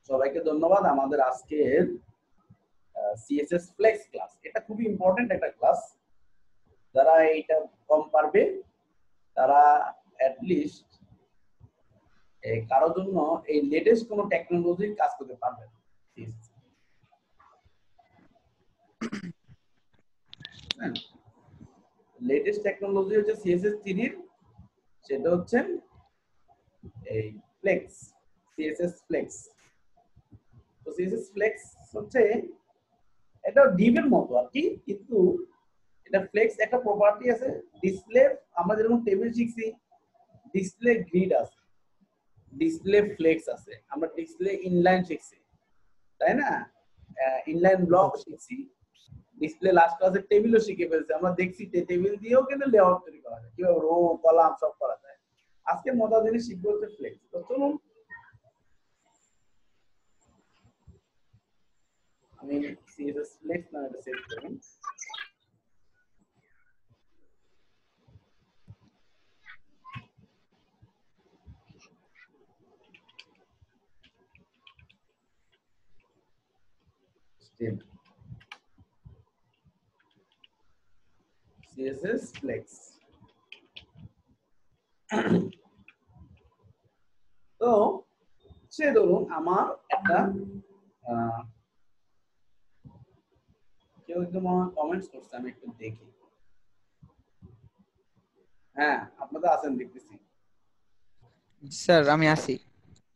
সবাইকে ধন্যবাদ আমাদের আজকের সিএসএস ফ্লেক্স ক্লাস। এটা খুবই ইম্পর্টেন্ট একটা ক্লাস। যারা এটা কম পারবে তারা অ্যাট লিস্ট কারোর জন্য এই লেটেস্ট কোনো টেকনোলজির কাজ করতে পারবে। লেটেস্ট টেকনোলজি হচ্ছে সিএসএস 3 সেটা হচ্ছে এই ফ্লেক্স, সিএসএস ফ্লেক্স। তো সিএসএস ফ্লেক্স হচ্ছে এটা ডিভের মতো আর কি, কিন্তু এটা ফ্লেক্স একটা প্রপার্টি আছে। ডিসপ্লে আমরা যেরকম টেবিল শিখছি ডিসপ্লে গ্রিড আছে, ডিসপ্লে ফ্লেক্স আছে, আমরা ডিসপ্লে ইনলাইন শিখছি তাই না, ইনলাইন ব্লক শিখছি, ডিসপ্লে লাস্ট ক্লাসে টেবিলও শিখে ফেলছে। আমরা দেখছি টেবিল দিয়েও কিন্তু লেআউট তৈরি করা যায়, কিভাবে রো কলাম সব করা যায়। আজকে মজার জিনিস শিখবো হচ্ছে ফ্লেক্স। তো চলুন আমি সিএসএস ফ্লেক্স নামে একটা সেভ করি। CSS Flex। তো সে ধরুন আমার একটা কেউ একদম আমার কমেন্টস করছে, আমি একটু দেখি। হ্যাঁ আপনারা আছেন দেখতেছি। স্যার আমি আছি।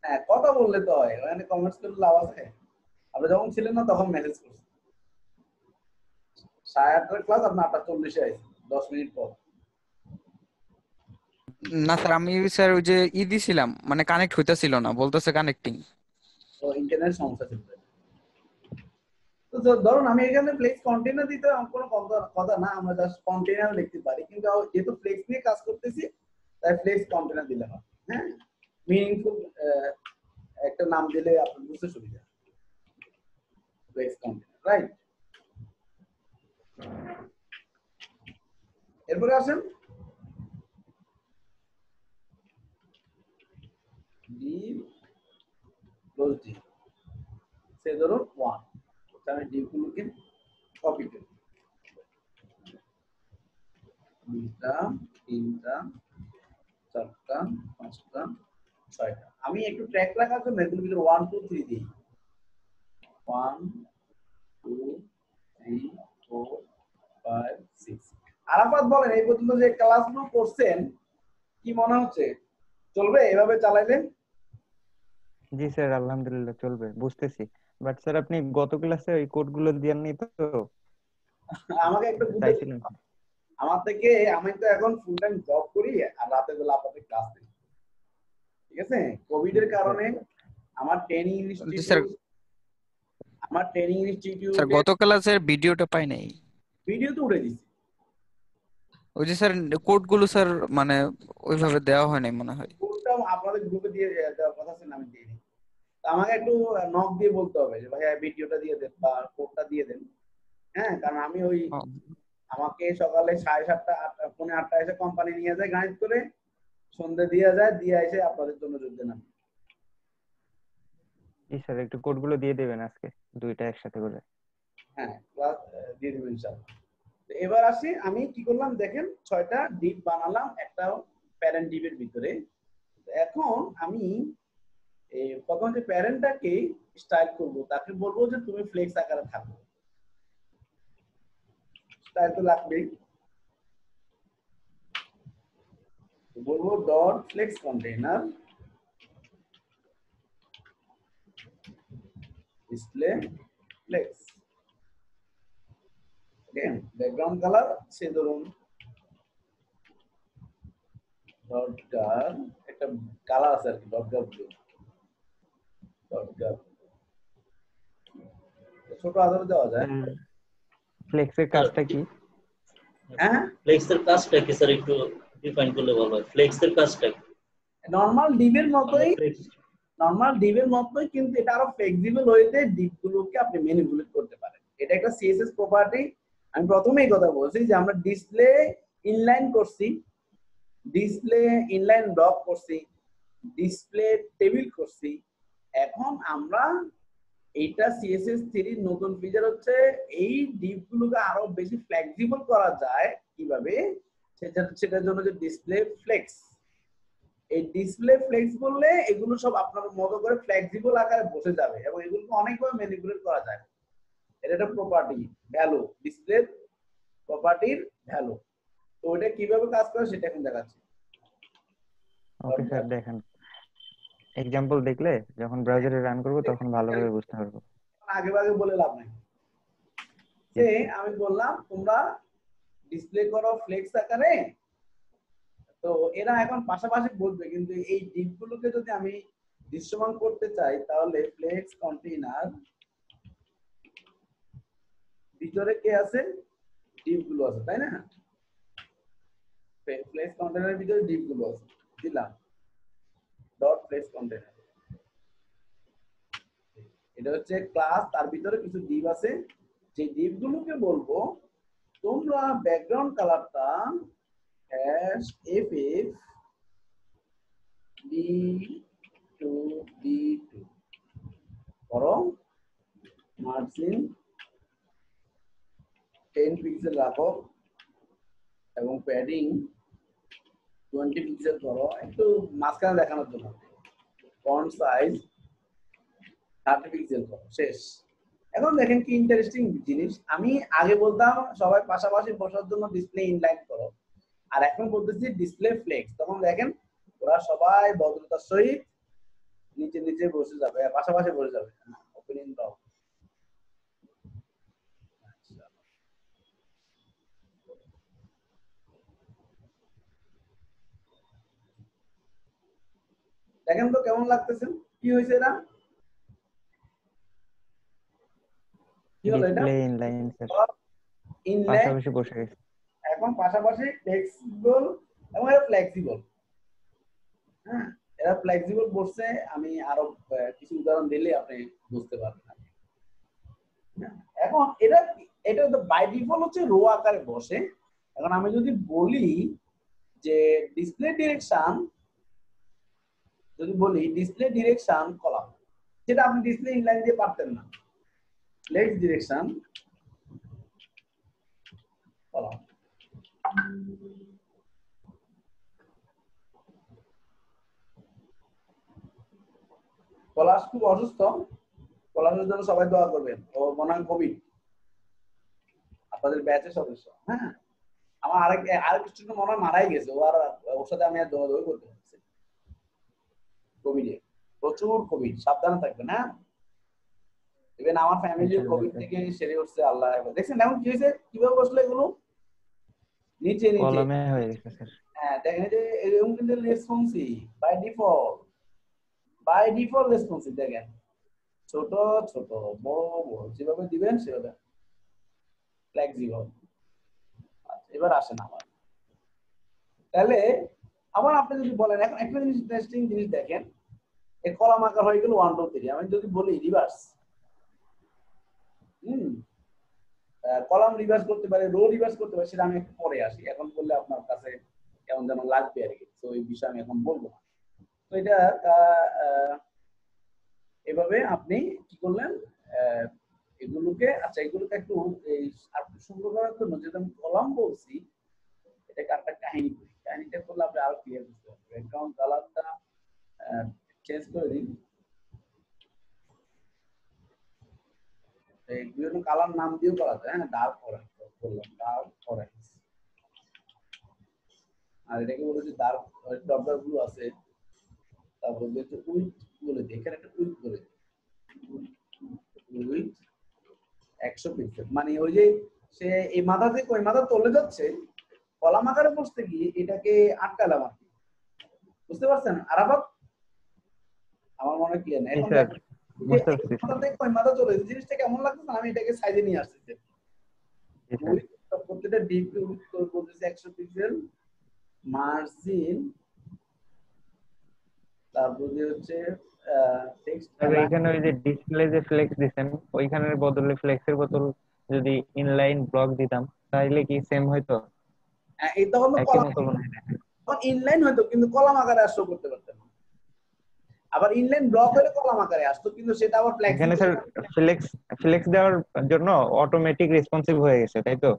হ্যাঁ কথা বললে তো হয়, ওখানে কমেন্টস করলে লাভ আছে। আপনি যখন ছিলেন না তখন মেসেজ করছেন 8:30 ক্লাস, আপনি 8:40 আইছেন 10 মিনিট পর। না স্যার আমি স্যার ওই যে দিছিলাম মানে কানেক্ট হইতাছিল না, বলতেছে কানেক্টিং। তো ইন্টারনেট সমস্যা ছিল। তো ধরুন আমি এখানে ফ্লেক্স কন্টেইনার দিতে কোনো কথা না, আমরা জাস্ট কন্টেইনার লিখতে পারি, কিন্তু যেহেতু ফ্লেক্স নিয়ে কাজ করতেছি তাই ফ্লেক্স কন্টেইনার দিলাম। হ্যাঁ মিনিংফুল একটা নাম দিলে আপনার বুঝতে সুবিধা। Flex container, right. এরপরে আসেন ডি ক্লোজ ডি, সে ধরুন 1, আমি ডি গুলোকে কপি করি, 2টা 3টা 4টা 5টা 6টা। আমি একটু ট্র্যাক রাখার জন্য এগুলোর ভিতরে 1 2 3 দিই। 1 2 3 4 5 6। আরাফাত বলেন এই পর্যন্ত যে ক্লাসগুলো করছেন কি মনে হচ্ছে, চলবে এভাবে চালাইলে? জি স্যার আলহামদুলিল্লাহ চলবে, বুঝতেছি। বাট স্যার আপনি গত ক্লাসে ওই কোডগুলো দেননি তো? আমাকে একটু বুঝতে চাইছিলেন আমার থেকে, আমি তো এখন ফুল টাইম জব করি আর রাতের বেলা আপনাদের ক্লাস দিই, ঠিক আছে। কোভিড এর কারণে আমার ট্রেনিং ইনস্টিটিউট, স্যার গত ক্লাসের ভিডিওটা পাই নাই। ভিডিও তো উঠে দিছি। ওই যে স্যার কোডগুলো স্যার মানে ওইভাবে দেওয়া হয় নাই মনে হয়। কোডটা আপনাদের গ্রুপে দিয়ে দেওয়ার কথা ছিল, আমি দিইনি। আমাকে একটু নক দিয়ে বলতে হবে যে ভাই ভিডিওটা দিয়ে দেন বা কোডটা দিয়ে দেন। হ্যাঁ কারণ আমি ওই আমাকে সকালে 7:30 8:30 এসে কোম্পানি নিয়ে যায় গাইড করে, সন্ধ্যে দিয়ে যায়, দিয়ে এসে আপনাদের জন্য যোগ দেন। জি স্যার একটু কোডগুলো দিয়ে দেবেন আজকে, দুইটা একসাথে করে। হ্যাঁ ক্লাস দিয়ে দেবেন ইনশাআল্লাহ। তো এবার আসি আমি কি করলাম দেখেন, 6টা ডিপ বানালাম একটা প্যারেন্ট ডিপের ভিতরে। এখন আমি প্রথম যে প্যারেন্টটাকে স্টাইল করব, তাকে বলবো যে তুমি ফ্লেক্স আকারে থাকো। স্টাইল তো লাগবেই, বলবো dot flex container display flex. Background colour সে ধরুন ডট গার, একটা কালার আছে আর কি, ডট গার ব্লু, ডট গার ছোট আকারে দেওয়া যায়। ফ্লেক্সের কাজটা কি? হ্যাঁ ফ্লেক্সের কাজটা কি স্যার একটু ডিফাইন করলে ভালো হয়। ফ্লেক্সের কাজটা কি? নরমাল ডিভের মতোই, নরমাল ডিভের মতোই, কিন্তু এটা আরো ফ্লেক্সিবল হইতে ডিভগুলোকে আপনি ম্যানিপুলেট করতে পারেন। এটা একটা সিএসএস প্রপার্টি। আমি প্রথমেই কথা বলছি যে আমরা ডিসপ্লে ইনলাইন করছি, ডিসপ্লে ইনলাইন ব্লক করছি, ডিসপ্লে টেবিল করছি, এখন আমরা এইটা CSS3 নতুন ফিচার হচ্ছে এই ডিপ গুলোকে আরো বেশি ফ্লেক্সিবল করা যায় কিভাবে, সেটার জন্য যে ডিসপ্লে ফ্লেক্স, এই ডিসপ্লে ফ্লেক্স বললে এগুলো সব আপনার মতো করে ফ্লেক্সিবল আকারে বসে যাবে এবং এগুলোকে অনেকভাবে ম্যানিপুলেট করা যায়। এটা একটা প্রপার্টি ভ্যালু, ডিসপ্লে প্রপার্টির ভ্যালু। তো ওটা কিভাবে কাজ করে সেটা এখন দেখাচ্ছি। ওকে স্যার, দেখেন এক্সাম্পল দেখলে যখন ব্রাউজারে রান করব তখন ভালোভাবে বুঝতে পারবো। আগে আগে বলে লাভ নাই। যে আমি বললাম তোমরা ডিসপ্লে করো ফ্লেক্স আকারে, তো এরা এখন পাশাপাশি বলবে, কিন্তু এই ডিপ গুলোকে যদি আমি দৃশ্যমান করতে চাই তাহলে ফ্লেক্স কন্টেইনার ভিতরে কে আছে, ডিপ গুলো আছে, তাই না? ফ্লেক্স কন্টেইনারের ভিতরে ডিপ গুলো আছে, দিলাম ডট ফ্লেক্স কন্টেইনার। এটা হচ্ছে ক্লাস, তার ভিতরে কিছু ডিপ আছে, যে ডিপ গুলোকে বলবো তোমরা ব্যাকগ্রাউন্ড কালারটা #ff b2b2 করো, মার্জিন 10 পিক্সেল রাখো এবং প্যাডিং 20 পিক্সেল করো, একটু মাঝখানে দেখানোর জন্য। ফন্ট সাইজ 30 পিক্সেল করো, শেষ। এখন দেখেন কি ইন্টারেস্টিং জিনিস, আমি আগে বলতাম সবাই পাশাপাশি বসার জন্য ডিসপ্লে ইনলাইন করো, আর এখন বলতেছি ডিসপ্লে ফ্লেক্স। তখন দেখেন ওরা সবাই ভদ্রতার সহিত নিচে নিচে বসে যাবে, পাশাপাশি বসে যাবে। ওপেনিং দাও, দেখেন তো কেমন লাগতেছে, কি হয়েছে এরা, কি হলো এটা, ডিসপ্লে ইনলাইন স্যার, ইনলাইন পাশাপাশি বসে গেছে। এখন পাশাপাশি ফ্লেক্সিবল এবং এরা ফ্লেক্সিবল। হ্যাঁ, এরা ফ্লেক্সিবল বসছে। আমি আরো কিছু উদাহরণ দিলে আপনি বুঝতে পারবেন। এখন এটা এটা তো বাই ডিফল্ট হচ্ছে রো আকারে বসে। এখন আমি যদি বলি যে ডিসপ্লে ডিরেকশন, যদি বলি ডিসপ্লে ডিরেকশন কলাম, যেটা আপনি ডিসপ্লে ইনলাইন দিয়ে পারতেন না, ফ্লেক্স ডিরেকশন কলাম। পলাশ খুব অসুস্থ, পলাশের জন্য সবাই দোয়া করবেন। ও মনে হয় কোভিড, আপনাদের ব্যাচের সদস্য। হ্যাঁ, আমার আরেক স্টুডেন্ট মনে হয় মারাই গেছে, ও আর ওর সাথে আমি আর দৌড়াদৌড়ি করতে পারছি কোভিডে, প্রচুর কোভিড, সাবধানে থাকবেন। হ্যাঁ, ইভেন আমার ফ্যামিলির কোভিড থেকে সেরে উঠছে আল্লাহ। দেখছেন এখন কি হয়েছে, কিভাবে বসলো এগুলো নিচে নিচে কলমে হয়ে গেছে স্যার। হ্যাঁ দেখেন যে এরকম কিন্তু রেসপন্সিভ বাই ডিফল্ট রেসপন্সিভ। দেখেন ছোট ছোট বড় বড় যেভাবে দিবেন সেভাবে ফ্লেক্সিবল। আচ্ছা, এবার আসেন আবার, তাহলে আবার আপনি যদি বলেন, এখন একটা জিনিস ইন্টারেস্টিং জিনিস দেখেন, এই কলাম আকার হয়ে গেল 1 2 3। আমি যদি বলি রিভার্স, কলাম রিভার্স করতে পারে, রো রিভার্স করতে পারে, সেটা আমি একটু পরে আসি। এখন বললে আপনার কাছে কেমন যেন লাগবে আর কি, তো এই বিষয়ে আমি এখন বলবো না। তো এটা এভাবে আপনি কি করলেন, এগুলোকে, আচ্ছা এগুলোকে একটু এই সুন্দর করার জন্য যেটা আমি কলাম বলছি, এটাকে একটা কাহিনী করি। কাহিনীটা করলে আপনি আরো ক্লিয়ার বুঝতে পারবেন। ব্যাকগ্রাউন্ড কালারটা চেঞ্জ করে দিন, এই বিভিন্ন কালার নাম দিয়েও করা যায়। হ্যাঁ, ডার্ক অরেঞ্জ বললাম, ডার্ক অরেঞ্জ। আর এটাকে বলেছে ডার্ক ডবল ব্লু আছে, তারপর বলছে উইথ বলে দিই, এখানে একটা উইথ বলে দিই, উইথ 100 পিক্সেল। মানে ওই যে সে এই মাথা থেকে ওই মাথা চলে যাচ্ছে, কলাম আকারে বসতে গিয়ে এটাকে আটকালাম আর কি, বুঝতে পারছেন? আর আবার আমার মনে হয় ক্লিয়ার না এখন। মাথা চলে যাচ্ছে, জিনিসটা কেমন লাগছে, আমি এটাকে সাইজে নিয়ে আসছি। প্রত্যেকটা ডিপ বলতেছে 100 পিক্সেল, মার্জিন, তারপর হচ্ছে টেক্সট। এখানে ওই যে ডিসপ্লে যে ফ্লেক্স দিবেন, ওইখানের বদলে ফ্লেক্সের বদল যদি ইনলাইন ব্লক দিতাম তাহলে কি সেম হইতো? এটা হলো কলাম, ইনলাইন হয়তো, কিন্তু কলাম আকারে শো করতে পারতেন না। আবার ইনলাইন ব্লক হলে কলাম আকারে আসতো, কিন্তু সেটা আবার এখানে ফ্লেক্সিবল। স্যার ফ্লেক্স দেওয়ার জন্য অটোমেটিক রেসপন্সিভ হয়ে গেছে, তাই তো?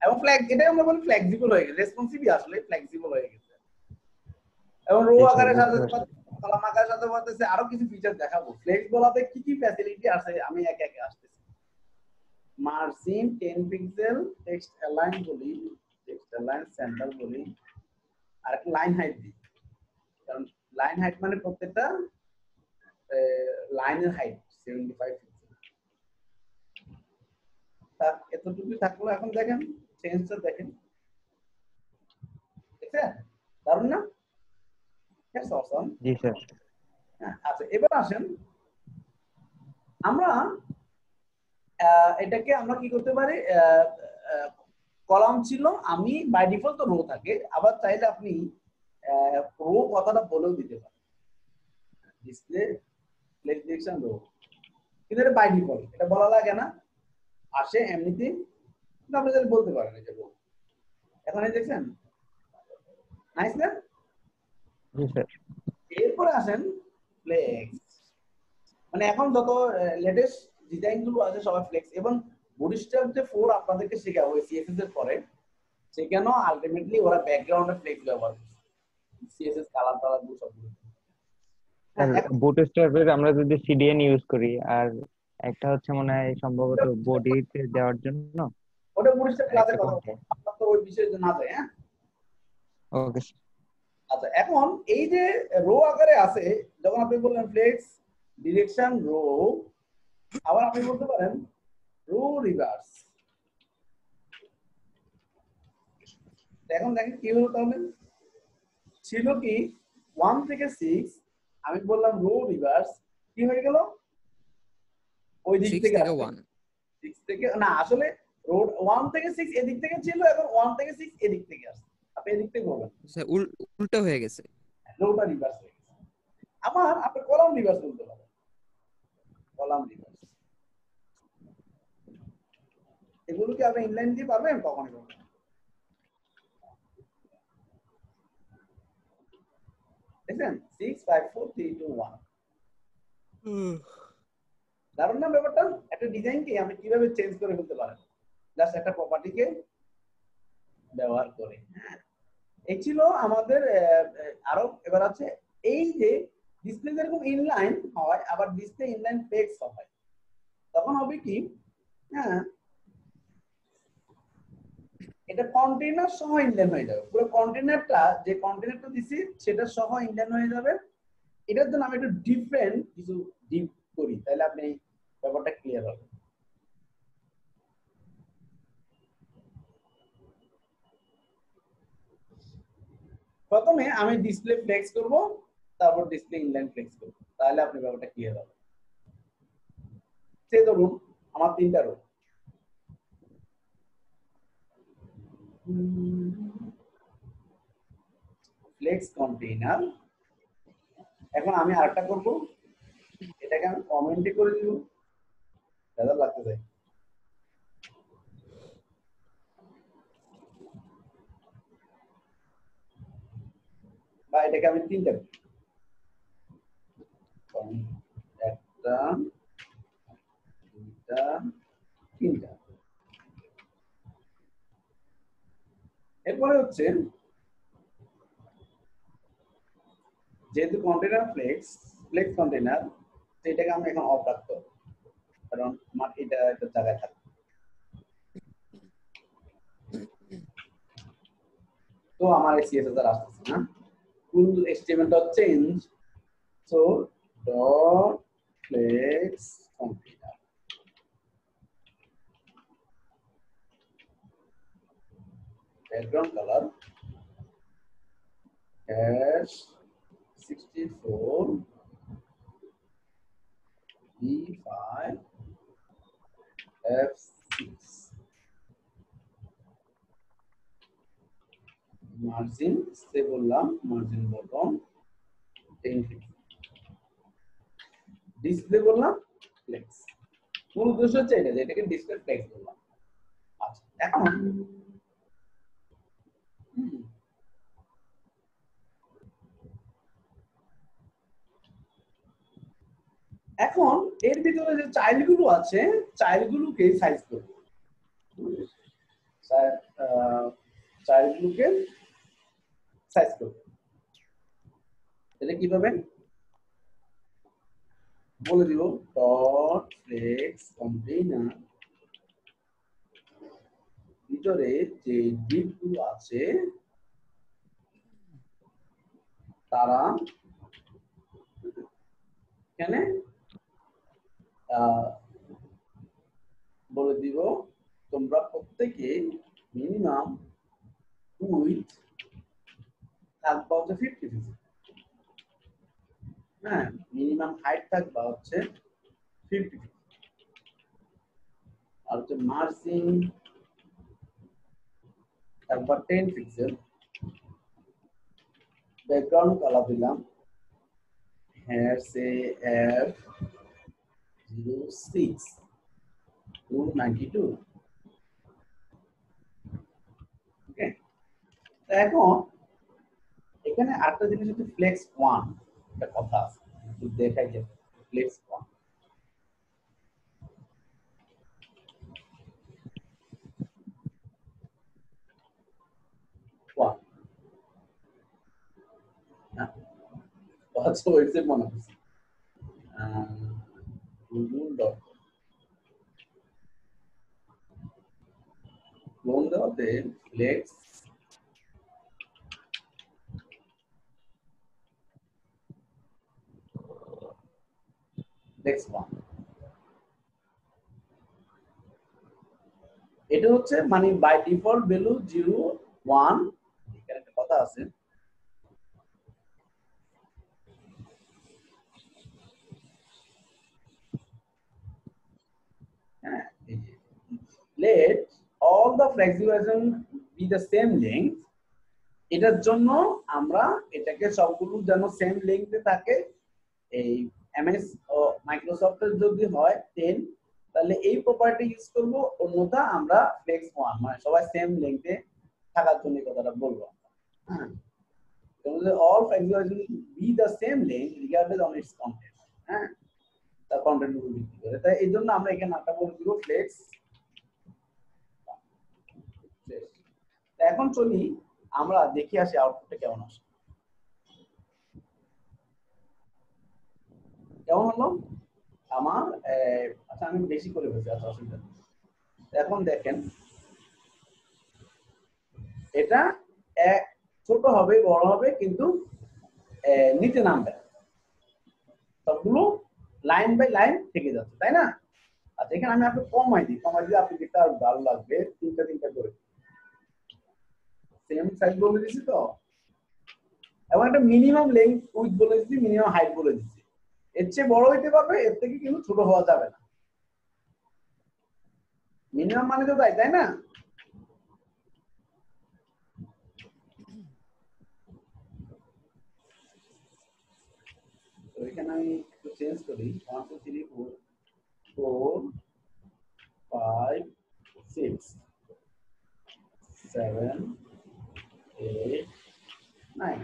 এবং এটাই আমরা বলি ফ্লেক্সিবল হয়ে গেছে, রেসপন্সিভই আসলে ফ্লেক্সিবল হয়ে গেছে। এবং রো জি স্যার, আকারের সাথে বুঝতে পারছি। কলাম আকারের সাথে বলতেছে আরো কিছু ফিচার দেখাবো। ফ্লেক্স বলাতে কি কি ফ্যাসিলিটি আছে আমি একে একে আসতেছি। মার্জিন 10 পিক্সেল, টেক্সট অ্যালাইন বলি, টেক্সট অ্যালাইন সেন্টার বলি, আর একটা লাইন হাইট দিই, কারণ লাইন হাইট মানে প্রত্যেকটা লাইনের হাইট 75 পিক্সেল। তার এতটুকু থাকলো। এখন দেখেন চেঞ্জটা দেখেন, ঠিক আছে? দারুণ না? That's Assam. G sir. আচ্ছা, এবার আসেন আমরা এটাকে আমরা কি করতে পারি, কলাম ছিল, আমি বাই ডিফল্ট তো রো থাকে, আবার চাইলে আপনি রো কথাটা বলেও দিতে পারেন, ডিসপ্লে ফ্লেক্স ডিরেকশন রো, কিন্তু এটা বাই ডিফল্ট, এটা বলা লাগে না, আসে এমনিতেই, কিন্তু আপনি যদি বলতে পারেন এই যে রো। এখন এই দেখছেন, নাইস না? জি স্যার। এরপরে আসেন ফ্লেক্স, মানে এখন যত লেটেস্ট ডিজাইন গুলো আছে সবাই ফ্লেক্স, এবং বুটস্ট্র্যাপ যে 4 আপনাদেরকে শেখাবো সিএসএস এর পরে, সেখানেও আলটিমেটলি ওরা ব্যাকগ্রাউন্ডে ফ্লেক্স ব্যবহার করছে, সিএসএস কালার টালার গুলো সবগুলো। স্যার বুটস্ট্র্যাপের আমরা যদি সিডিএন ইউজ করি, আর একটা হচ্ছে মনে হয় সম্ভবত বডিতে দেওয়ার জন্য ওটা বুটস্ট্র্যাপ ক্লাসে একটা কথা কোনটা? বলবো, আপনার তো ওই বিষয়ে না যায়। হ্যাঁ, ওকে। আচ্ছা, এখন এই যে রো আকারে আছে, যখন আপনি বললেন ফ্লেক্স ডিরেকশন রো, আবার আপনি বলতে পারেন রো রিভার্স। এখন দেখেন কি হলো, তাহলে ছিল কি 1 থেকে 6, আমি বললাম রো রিভার্স, কি হয়ে গেল, ওই দিক 6 থেকে থেকে আসবে। 1 6 থেকে না, আসলে রোড 1 থেকে 6 এদিক থেকে ছিল, এখন 1 থেকে 6 এদিক থেকে আসছে, আপনি এদিক থেকে বলবেন স্যার উল্টো হয়ে গেছে। রোটা রিভার্স হয়ে গেছে। আবার আপনি কলাম রিভার্স বলতে পারেন, কলাম রিভার্স। এগুলো কি আপনি ইনলাইন দিয়ে পারবেন? কখনই পারবেন না। দেখেন 6 5 4 3 2 1, দারুণ না ব্যাপারটা? একটা ডিজাইনকে আপনি কিভাবে চেঞ্জ করে ফেলতে পারেন জাস্ট একটা প্রপার্টিকে ব্যবহার করে। হ্যাঁ, এই ছিল আমাদের আরো। এবার আছে এই যে ডিসপ্লে যেরকম ইনলাইন হয়, আবার ডিসপ্লে ইনলাইন ফ্লেক্স হয়, তখন হবে কি, হ্যাঁ, এটা কন্টেইনার সহ ইনলাইন হয়ে যাবে, পুরো কন্টেইনারটা, যে কন্টেইনারটা দিছি সেটা সহ ইনলাইন হয়ে যাবে। এটার জন্য আমি একটু ডিফারেন্ট কিছু ডিপ করি, তাহলে আপনি ব্যাপারটা ক্লিয়ার হবে। প্রথমে আমি ডিসপ্লে ফ্লেক্স করব, তারপর ডিসপ্লে ইনলাইন ফ্লেক্স করব, তাহলে আপনি ব্যাপারটা ক্লিয়ার হবে। সে ধরুন আমার 3টা রো, ফ্লেক্স কন্টেইনার। এখন আমি আরেকটা করব, এটাকে আমি কমেন্টে করে দিব, দাদা লাগতে যায়, বা এটাকে আমি 3টা, একটা 2টা 3টা। এরপরে হচ্ছে যেহেতু কন্টেইনার ফ্লেক্স কন্টেইনার, সেটাকে আমি এখন অফ রাখতে হবে, কারণ আমার এটা একটা জায়গায় থাকবে। তো আমার এই সিএসএস আর আসতেছে না, full estimate dot change, so dot flex container, background colour #64 B5 F6, margin সে বললাম, মার্জিন বটম 10 পিক্সেল, ডিসপ্লে বললাম ফ্লেক্স। মূল উদ্দেশ্য হচ্ছে এটা, যে এটাকে ডিসপ্লে ফ্লেক্স বললাম। আচ্ছা, এখন এখন এর ভিতরে যে চাইল্ড গুলো আছে চাইল্ড গুলোকে সাইজ করব চাইল্ড গুলোকে সাইজ করব এটা কিভাবে বলে দিব ডট ফ্লেক্স কন্টেইনার ভিতরে যে ডিপ গুলো আছে তারা এখানে বলে দিব তোমরা প্রত্যেকে মিনিমাম উইথ থাকবা হচ্ছে 50 ফিট হ্যাঁ মিনিমাম হাইট থাকবা হচ্ছে 50 ফিট আর হচ্ছে মার্জিন থাকবা 10 পিক্সেল ব্যাকগ্রাউন্ড কালার দিলাম here say F06 292 ওকে এখন এখানে আরেকটা জিনিস হচ্ছে ফ্লেক্স 1 একটা কথা আছে একটু দেখাই যে flex 1 What's the word mone হচ্ছে ক্লোন দেওয়াতে ফ্লেক্স ফ্লেক্স 1 এটা হচ্ছে মানে বাই ডিফল্ট ভ্যালু 0 1 এখানে একটা কথা আছে let all the flexibilization be the same length এটার জন্য আমরা এটাকে সবগুলো যেন সেম লেংথে থাকে এই এমএস ও মাইক্রোসফটের যদি হয় 10 তাহলে এই প্রপার্টি ইউজ করব অন্যথা আমরা ফ্লেক্স 1 মানে সবাই সেম লেংথে থাকার জন্য কথাটা বলবো হ্যাঁ তাহলে all flexibilization be the same length regardless on its content হ্যাঁ তার কন্টেন্ট উপর ভিত্তি করে তাই এই জন্য আমরা এখানে নামটা বলে দিব ফ্লেক্স এখন চলি আমরা দেখি আসি আউটপুটটা কেমন আসে কেমন হলো আমার আচ্ছা আমি বেশি করে বলছি আচ্ছা অসুবিধা নেই এখন দেখেন এটা ছোট হবে বড় হবে কিন্তু নিচে নামবে সবগুলো লাইন বাই লাইন থেকে যাচ্ছে তাই না আচ্ছা এখানে আমি আপনাকে কমাই দিই আপনি দেখতে আর ভালো লাগবে তিনটা করে সেম সাইজ বলে দিছি তো এবং একটা মিনিমাম লেংথ উইথ বলে দিছি মিনিমাম হাইট বলে দিছি এর চেয়ে বড় হইতে পারবে এর থেকে কিন্তু ছোট হওয়া যাবে না মিনিমাম মানে তো তাই না তো এখানে আমি একটু চেঞ্জ করি 1 2 3 4 5 6 7 8 9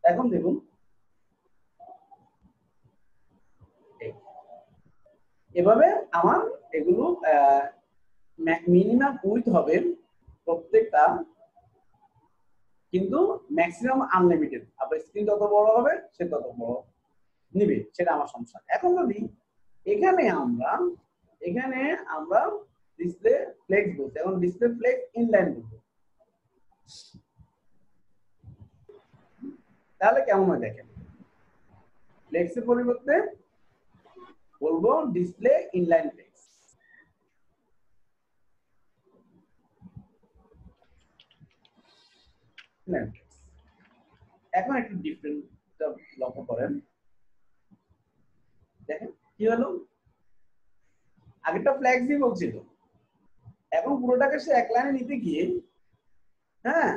এখন দেখুন এভাবে আমার এগুলো মিনিমাম উইথ হবে প্রত্যেকটা কিন্তু ম্যাক্সিমাম আনলিমিটেড আপনার স্ক্রিন যত বড় হবে সে তত বড় নিবে সেটা আমার সমস্যা এখন যদি এখানে আমরা ডিসপ্লে ফ্লেক্স বলতে এখন ডিসপ্লে ফ্লেক্স ইনলাইন বলবো তাহলে কেমন হয় দেখেন ফ্লেক্সের পরিবর্তে বলবো ডিসপ্লে ইনলাইন ফ্লেক্স এখন একটু ডিফারেন্ট লক্ষ্য করেন দেখেন কি হলো আগেরটা ফ্লেক্সই বলছিল এখন পুরোটাকে সে এক লাইনে নিতে গিয়ে হ্যাঁ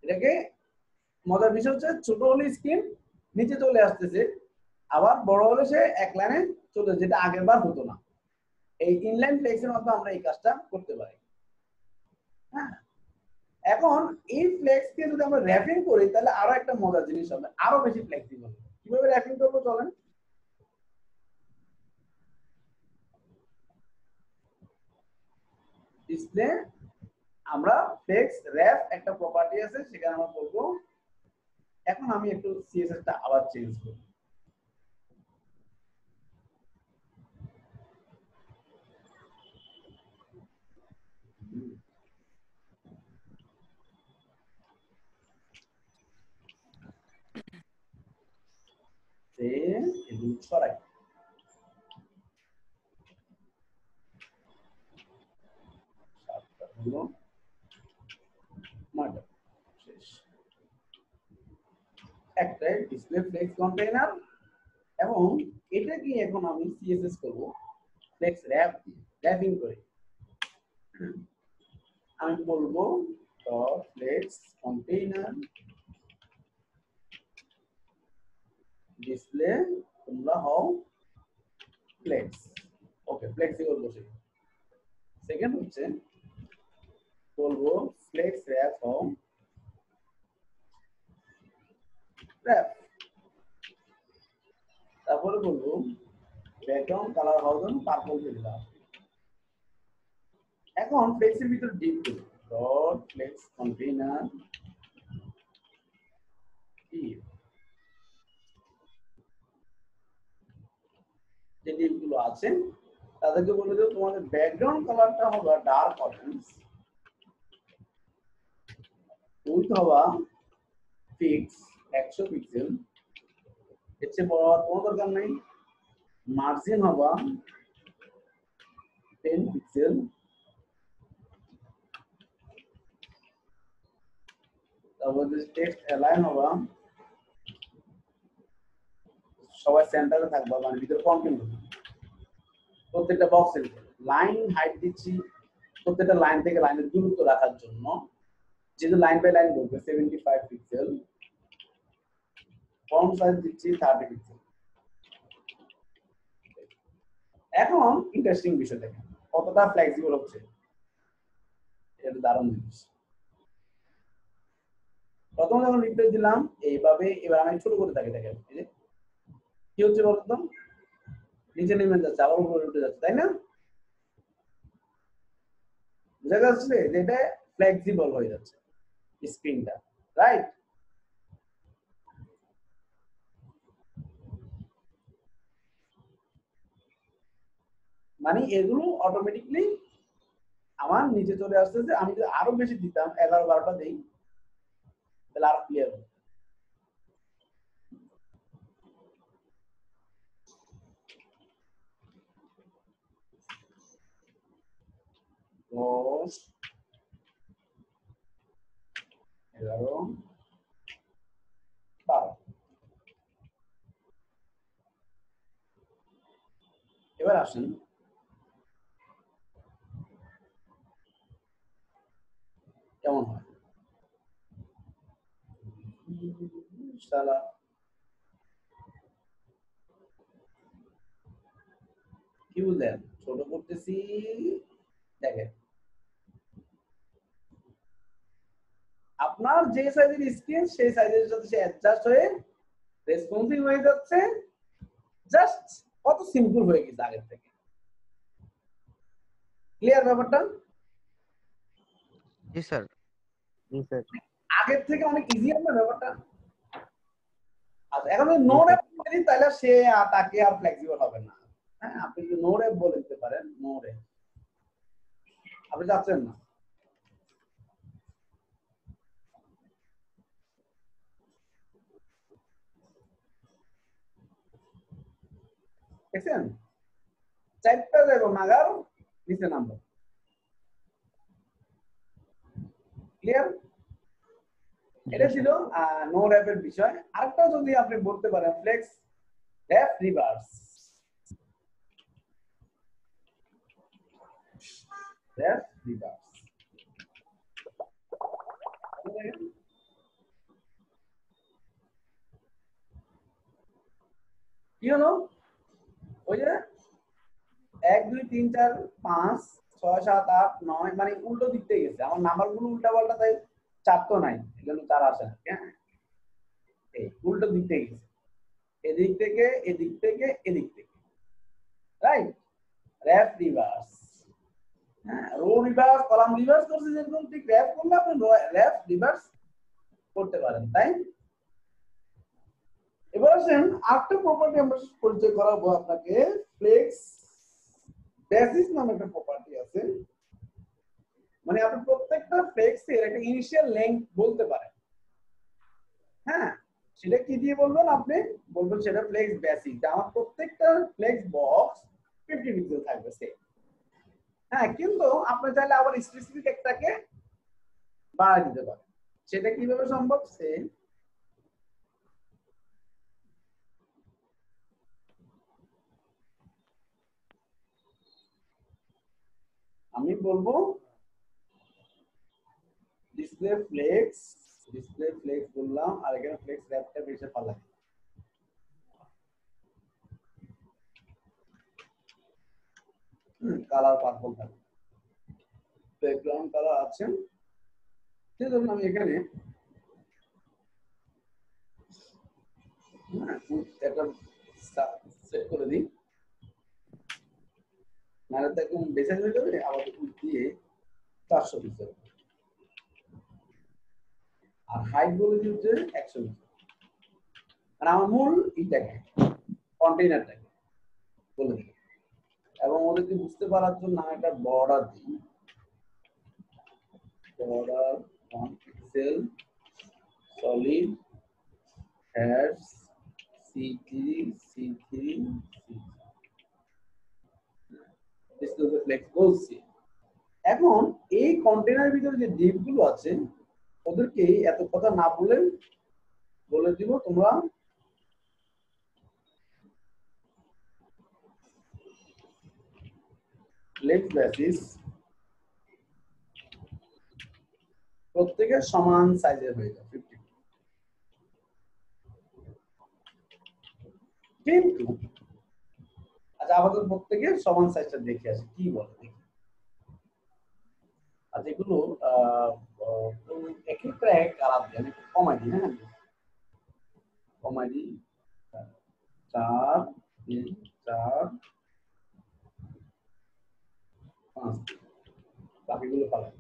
এটাকে মজার বিষয় হচ্ছে ছোট হলে স্ক্রিন নিচে চলে আসতেছে আবার বড় হলে সে এক লাইনে চলে যেটা আগের বার হতো না এই ইনলাইন ফ্লেক্সের মধ্যে আমরা এই কাজটা করতে পারি হ্যাঁ এখন এই ফ্লেক্সকে যদি আমরা র্যাপিং করি তাহলে আরো একটা মজার জিনিস হবে আরো বেশি ফ্লেক্সিবল কিভাবে র্যাপিং করবো চলেন ডিসপ্লে আমরা ফ্লেক্স র‍্যাপ একটা প্রপার্টি আছে সেখানে আমরা বলবো এখন আমি একটু সিএসএস টা আবার চেঞ্জ করব এদিক সরাই হলো মডেল শেষ একটা ডিসপ্লে ফ্লেক্স কন্টেইনার এবং এটা কি এখন আমি সিএসএস করব ফ্লেক্স র‍্যাপিং করে আমি বলবো ডট ফ্লেক্স কন্টেইনার ডিসপ্লে তোমরা হও ফ্লেক্স ওকে ফ্লেক্সিবল বসে সেকেন্ড হচ্ছে বলবো ফ্লেক্স র‍্যাপ হও র‍্যাপ তারপরে বলবো ব্যাকগ্রাউন্ড কালার হওয়ার জন্য পার্পল দিলাম এখন ফ্লেক্সের ভিতর ডিপ করব ডট ফ্লেক্স কন্টেইনার ডিপ যে ডিপগুলো আছে তাদেরকে বলে দেব তোমাদের ব্যাকগ্রাউন্ড কালারটা হবে ডার্ক অরেঞ্জ উইথ হওয়া ফিক্স 100 পিক্সেল এর চেয়ে বড় হওয়ার কোনো দরকার নেই মার্জিন হওয়া 10 পিক্সেল তারপর টেক্সট অ্যালাইন হওয়া সবাই সেন্টারে থাকবা মানে ভিতরে কন্টেন্ট প্রত্যেকটা বক্সের লাইন হাইট দিচ্ছি প্রত্যেকটা লাইন থেকে লাইনের দূরত্ব রাখার জন্য যেহেতু লাইন বাই লাইন বলবে 75 পিক্সেল ফন্ট সাইজ দিচ্ছি 30 পিক্সেল এখন ইন্টারেস্টিং বিষয় দেখেন কতটা ফ্লেক্সিবল হচ্ছে এটা দারুণ জিনিস প্রথমে যখন রিপ্লেস দিলাম এইভাবে এবার আমি ছোট করে থাকি দেখেন এই যে কি হচ্ছে বলতো নিচে নেমে যাচ্ছে আবার উপরে উঠে যাচ্ছে তাই না বুঝা যাচ্ছে যে এটা ফ্লেক্সিবল হয়ে যাচ্ছে স্ক্রিনটা রাইট মানে এগুলো অটোমেটিকলি আমার নিচে চলে আসতেছে আমি যদি আরো বেশি দিতাম 11-12টা দেই তাহলে আরো ক্লিয়ার হবে দশ 11 12 এবার আসেন কেমন হয় শালা কি বুঝলেন ছোট করতেছি দেখেন আপনার যে সাইজের স্ক্রিন সেই সাইজের সাথে সে অ্যাডজাস্ট হয়ে রেসপন্সিভ হয়ে যাচ্ছে জাস্ট কত সিম্পল হয়ে গেছে আগের থেকে ক্লিয়ার ব্যাপারটা জি স্যার আগের থেকে অনেক ইজি হবে ব্যাপারটা আচ্ছা এখন যদি নো র‍্যাপ বলি তাহলে সে তাকে আর ফ্লেক্সিবল হবে না হ্যাঁ আপনি যদি নো র‍্যাপ বলে দিতে পারেন নো র‍্যাপ আপনি যাচ্ছেন না দেখছেন চারটা যাবো নাগার নিচে নামবো ক্লিয়ার এটা ছিল নো র‍্যাপের বিষয় আরেকটা যদি আপনি বলতে পারেন flex wrap reverse wrap reverse কি হলো ওই যে 1 2 3 4 5 6 7 8 9 মানে উল্টো দিক থেকে গেছে আমার নাম্বারগুলো উল্টা পাল্টা তাই 4 তো নাই এজন্য 4 আসে না হ্যাঁ এই উল্টো দিক থেকে গেছে এদিক থেকে এদিক থেকে এদিক থেকে রাইট র‍্যাপ রিভার্স হ্যাঁ, রো রিভার্স কলাম রিভার্স করছে যেরকম ঠিক র‍্যাপ করলে আপনি র‍্যাপ রিভার্স করতে পারেন, তাই। এবার আসেন আরেকটা প্রপার্টি আমরা পরিচয় করাবো আপনাকে, ফ্লেক্স বেসিস নামে একটা প্রপার্টি আছে। মানে আপনি প্রত্যেকটা ফ্লেক্সের একটা ইনিশিয়াল লেংথ বলতে পারেন। হ্যাঁ, সেটা কি দিয়ে বলবেন? আপনি বলবেন সেটা ফ্লেক্স বেসিস, আমার প্রত্যেকটা ফ্লেক্স বক্স 50 পিক্সেল থাকবে সেম। হ্যাঁ, কিন্তু আপনি চাইলে আবার স্পেসিফিক একটাকে বাড়াই দিতে পারেন। সেটা কিভাবে সম্ভব? সেম আমি বলবো ডিসপ্লে ফ্লেক্স বললাম, আর এখানে ফ্লেক্স র‍্যাপটা বেশি পালা কালার পার্পল থাকে, ব্যাকগ্রাউন্ড কালার আছে, সেজন্য আমি এখানে একটা সেট করে দিই, নাহলে তো একদম বেসে হয়ে যাবে। আবার দিয়ে 400 পিক্সেল আর হাইট বলে দিচ্ছে 100 পিক্সেল। আর আমার মূল ইটাকে কন্টেইনারটাকে বলে দিই, এবং ওদেরকে বুঝতে পারার জন্য একটা বর্ডার দিই, border 1 pixel solid hash C3 C3 display flakes বলছি। এখন এই কন্টেইনারের ভিতরে যে ডিপ গুলো আছে ওদেরকে এত কথা না বলে বলে দিব তোমরা ফ্লেক্স বেসিস প্রত্যেকের সমান সাইজের হয়ে যাবে 50। কিন্তু আচ্ছা, আমাদের প্রত্যেকের সমান সাইজটা দেখে আসি কি বলে দেখি। আচ্ছা, এগুলো এক একটা এক কালার দিয়ে আমি কমাই দিই। হ্যাঁ, কমাই দিই 4 3 4 5, বাকিগুলো পালাই।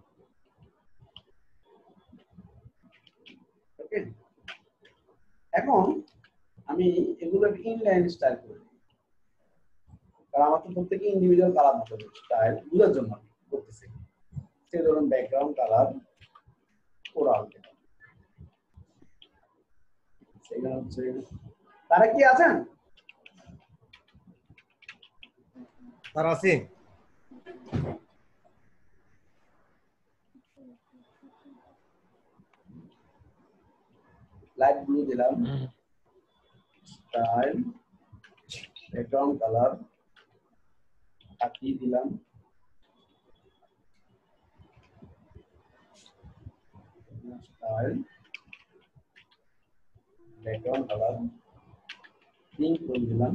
ওকে, এখন আমি এগুলো ইনলাইন স্টাইল করি, কারণ আমার তো প্রত্যেকে ইন্ডিভিজুয়াল কালার দিতে হবে স্টাইল বুঝার জন্য করতেছি। সে ধরুন ব্যাকগ্রাউন্ড কালার কোরাল, সেটা হচ্ছে তারা কি আছেন? আর আছে লাইট ব্লু দিলাম, স্টাইল ব্যাকগ্রাউন্ড কালার খাকি দিলাম, স্টাইল ব্যাকগ্রাউন্ড কালার পিঙ্ক করে দিলাম,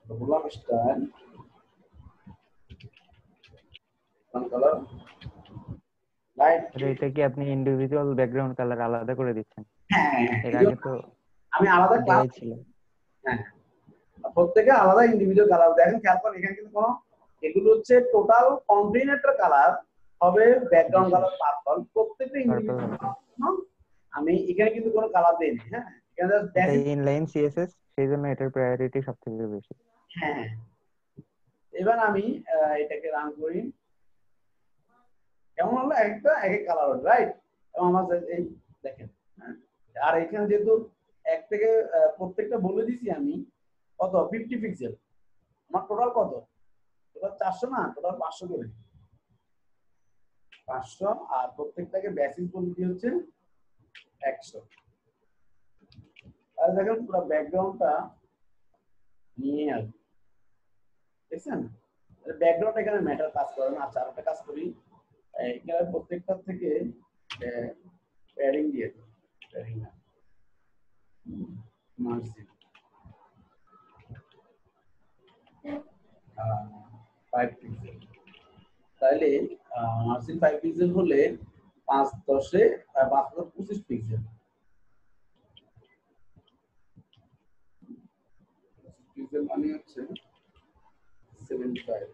বললাম স্টাইল কালার লাইট। এটা কি আপনি ইন্ডিভিজুয়াল ব্যাকগ্রাউন্ড কালার আলাদা করে দিচ্ছেন? হ্যাঁ, এর আগে তো আমি আলাদা ক্লাস দেওয়াই ছিল। হ্যাঁ, প্রত্যেকে আলাদা ইন্ডিভিজুয়াল কালার। দেখেন খেয়াল করেন এখানে কিন্তু কোনো, এগুলো হচ্ছে টোটাল কম্বিনেটর কালার হবে ব্যাকগ্রাউন্ড কালার পার্পল, প্রত্যেকটা ইন্ডিভিজুয়াল আমি এখানে কিন্তু কোনো কালার দেইনি। হ্যাঁ, এখানে জাস্ট এটা বেসিক ইনলাইন সিএসএস, সেইজন্য এটার প্রায়োরিটি সবথেকে বেশি। হ্যাঁ, এবার আমি এটাকে রান করি, কেমন হলো? একটা এক এক কালার হলো, রাইট? এবং আমার এই দেখেন, আর এখানে যেহেতু এক থেকে প্রত্যেকটা বলে দিছি আমি কত 50 পিক্সেল, আমার টোটাল কত? টোটাল 400 না, টোটাল 500 করে 500, আর প্রত্যেকটাকে বেসিস বলে দিয়ে হচ্ছে 100। আর দেখেন পুরো ব্যাকগ্রাউন্ডটা নিয়ে আসবে, দেখছেন? ব্যাকগ্রাউন্ড এখানে ম্যাটার কাজ করে না। আচ্ছা, আরেকটা কাজ করি, এখানে প্রত্যেকটা থেকে প্যাডিং দিয়ে দিই, প্যাডিং না মার্জিন 5 পিক্সেল, তাহলে মার্জিন 5 পিক্সেল হলে 5 10 5 25 পিক্সেল, পিক্সেল মানে হচ্ছে 75।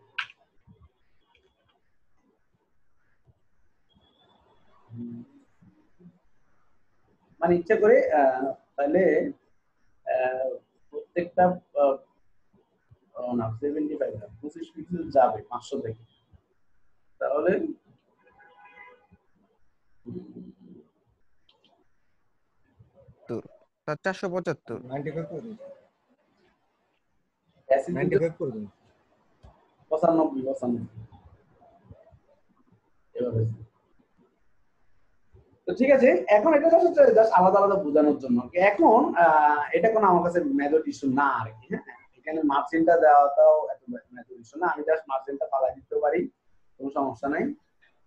মানে ইচ্ছা করে তাহলে প্রত্যেকটা না 75 না 25 পিক্সেল যাবে 500 থেকে, তাহলে স্যার 475 95 করে দিন, অ্যাসিড 95 করে দিন। 95 এভাবে। তো ঠিক আছে, এখন এটা জাস্ট আলাদা আলাদা বোঝানোর জন্য। এখন এটা কোনো আমার কাছে মেথড ইস্যু না আর কি। হ্যাঁ, এখানে মার্জিনটা দেওয়াটাও এত মেথড ইস্যু না, আমি জাস্ট মার্জিনটা পালাই দিতে পারি, কোনো সমস্যা নাই।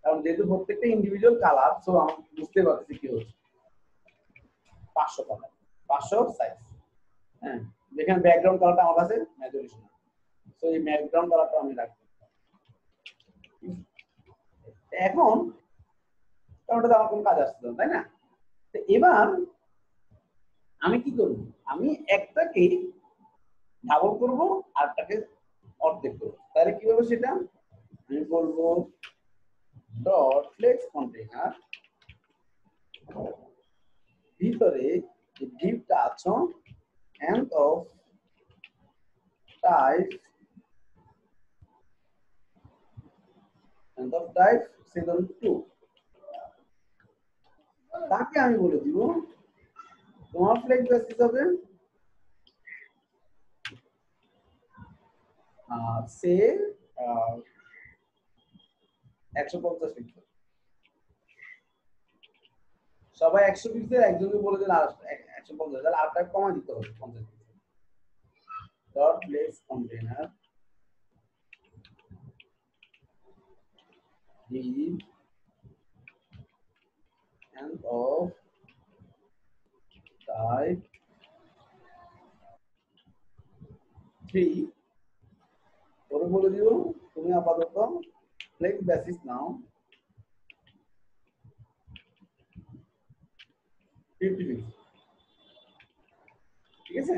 কারণ যেহেতু প্রত্যেকটা ইন্ডিভিজুয়াল কালার, সো আমি বুঝতে পারছি কি হচ্ছে। 500 কালার, 500 সাইজ। হ্যাঁ, যেখানে ব্যাকগ্রাউন্ড কালারটা আমার কাছে মেথড ইস্যু না, সো এই ব্যাকগ্রাউন্ড কালারটা আমি রাখবো। এখন ওটা আমার কোনো কাজ আসছে না, তাই না? তো এবার আমি কি করব, আমি একটাকে ডাবল করব আরটাকে অর্ধেক করব। তাহলে কিভাবে সেটা আমি বলবো, ডট ফ্লেক্স কন্টেইনার ভিতরে যে ডিভটা আছে এন্ড অফ টাইপ সেকশন 2, তাকে আমি বলে দিব তোমার ফ্লেক্স বেসিস হবে সে 150 পিক্সেল। সবাই 100 পিক্সেল, একজনকে বলে দিন 150, তাহলে আরটা কমা দিতে হবে 50 pixel. Dot flex container div and of type 3 পরে বলে দিব তুমি আপাতত ফ্লেক্স বেসিস নাও 50 পিক্সেল। ঠিক আছে,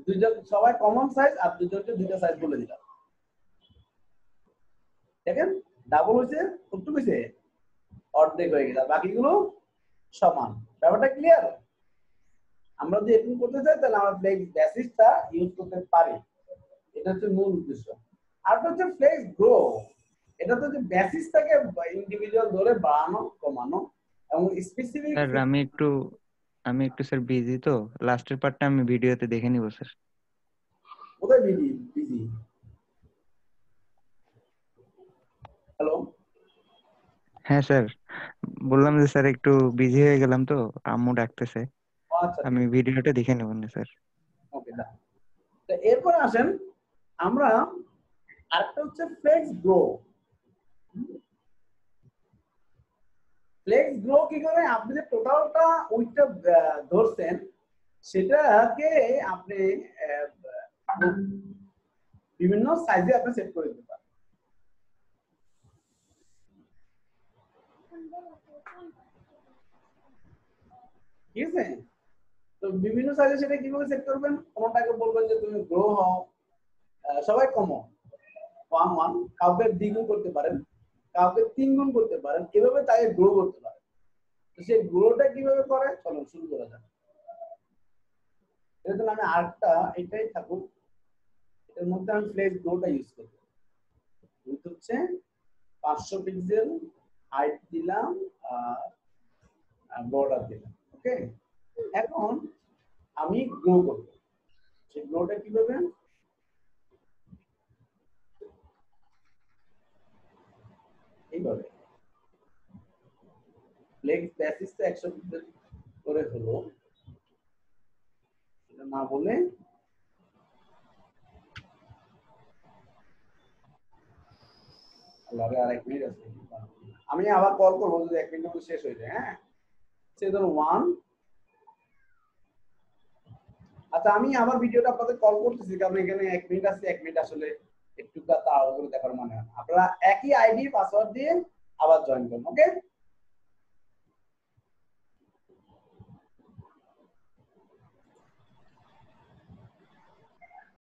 দুইজন সবাই কমন সাইজ আর দুইজনকে দুইটা সাইজ বলে দিলাম। দেখেন ডাবল হয়েছে, কতটুকু হয়েছে, অর্ধেক হয়ে গেছে, আর বাকিগুলো সমান। ব্যাপারটা ক্লিয়ার? আমরা যদি এরকম করতে চাই তাহলে আমরা ফ্লেক্স বেসিসটা ইউজ করতে পারি, এটা হচ্ছে মূল উদ্দেশ্য। আর হচ্ছে ফ্লেক্স গ্রো, এটা তো যে বেসিসটাকে ইন্ডিভিজুয়াল ধরে বাড়ানো কমানো এবং স্পেসিফিক। স্যার আমি একটু স্যার বিজি, তো লাস্টের পার্টটা আমি ভিডিওতে দেখে নিব স্যার। কোথায় বিজি? হ্যালো, হ্যাঁ স্যার, বললাম যে স্যার একটু বিজি হয়ে গেলাম, তো আম্মু ডাকতেছে, আচ্ছা আমি ভিডিওটা দেখে নেব না স্যার। ওকে। তো এরপরে আসেন আমরা আরেকটা হচ্ছে ফ্লেক্স গ্রো। ফ্লেক্স গ্রো কি করে, আপনি যে টোটালটা উইথটা ধরছেন সেটাকে আপনি বিভিন্ন সাইজে আপনি সেট করে দিতে পারেন। ঠিক আছে, তো বিভিন্ন সাইজে সেটা কিভাবে সেট করবেন, কোনটাকে বলবেন যে তুমি গ্রো হও, সবাই কমো 1 কাউকে দ্বিগুণ করতে পারেন, কাউকে 3 গুণ করতে পারেন, এভাবে তাকে গ্রো করতে পারেন। তো সেই গ্রোটা কিভাবে করে, চলুন শুরু করা যাক। এর জন্য আমি আরেকটা এটাই থাকুক, এর মধ্যে আমি ফ্লেক্স গ্রোটা ইউজ করব। এটা হচ্ছে 500 পিক্সেল হাইট দিলাম আর বর্ডার দিলাম। ওকে, এখন আমি গ্রো করব। সেই গ্রোটা কিভাবে, এইভাবে ফ্লেক্স বেসিস তো 100 পিক্সেল করে হলো, এটা না বলে লাগে আর 1 মিনিট আছে, আমি আবার কল করবো যদি 1 মিনিট মধ্যে শেষ হয়ে যায়। হ্যাঁ, সেজন 1। আচ্ছা, আমি আবার ভিডিওটা আপনাদের কল করতেছি কারণ এখানে 1 মিনিট আছে, 1 মিনিট আসলে একটু তাড়াহুড়ো করে দেখার মানে হয়। আপনারা একই আইডি পাসওয়ার্ড দিয়ে আবার জয়েন করুন। ওকে।